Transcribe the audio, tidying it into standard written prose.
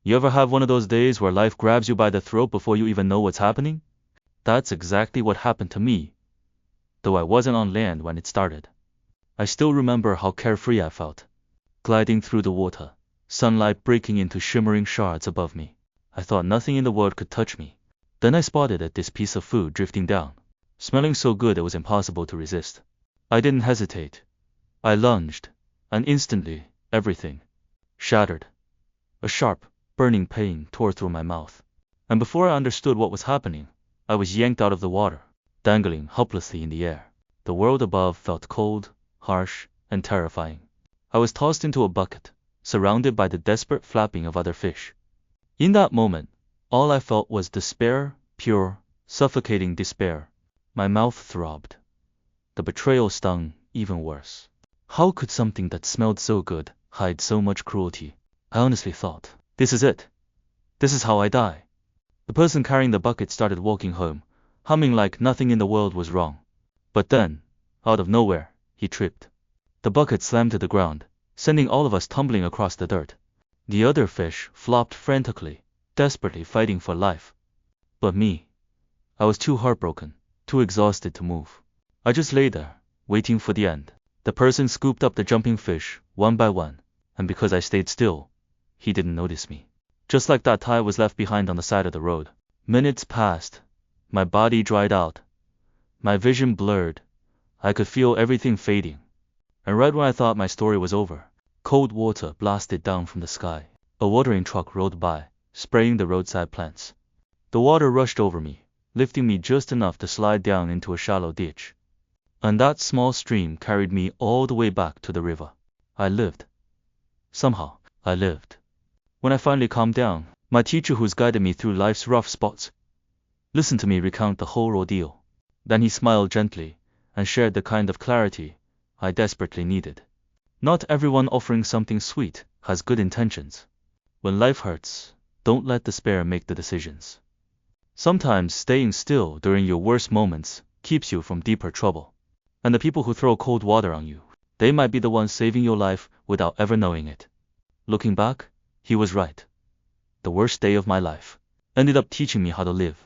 You ever have one of those days where life grabs you by the throat before you even know what's happening? That's exactly what happened to me, though I wasn't on land when it started. I still remember how carefree I felt, gliding through the water, sunlight breaking into shimmering shards above me. I thought nothing in the world could touch me. Then I spotted this piece of food drifting down, smelling so good it was impossible to resist. I didn't hesitate. I lunged, and instantly, everything shattered. A sharp, burning pain tore through my mouth. And before I understood what was happening, I was yanked out of the water, dangling helplessly in the air. The world above felt cold, harsh, and terrifying. I was tossed into a bucket, surrounded by the desperate flapping of other fish. In that moment, all I felt was despair, pure, suffocating despair. My mouth throbbed. The betrayal stung even worse. How could something that smelled so good hide so much cruelty? I honestly thought, this is it. This is how I die. The person carrying the bucket started walking home, humming like nothing in the world was wrong. But then, out of nowhere, he tripped. The bucket slammed to the ground, sending all of us tumbling across the dirt. The other fish flopped frantically, desperately fighting for life. But me, I was too heartbroken, too exhausted to move. I just lay there, waiting for the end. The person scooped up the jumping fish, one by one, and because I stayed still, he didn't notice me. Just like that tie was left behind on the side of the road. Minutes passed. My body dried out. My vision blurred. I could feel everything fading. And right when I thought my story was over, cold water blasted down from the sky. A watering truck rolled by, spraying the roadside plants. The water rushed over me, lifting me just enough to slide down into a shallow ditch. And that small stream carried me all the way back to the river. I lived. Somehow, I lived. When I finally calmed down, my teacher who's guided me through life's rough spots listened to me recount the whole ordeal. Then he smiled gently and shared the kind of clarity I desperately needed. Not everyone offering something sweet has good intentions. When life hurts, don't let despair make the decisions. Sometimes staying still during your worst moments keeps you from deeper trouble. And the people who throw cold water on you, they might be the ones saving your life without ever knowing it. Looking back, he was right. The worst day of my life ended up teaching me how to live.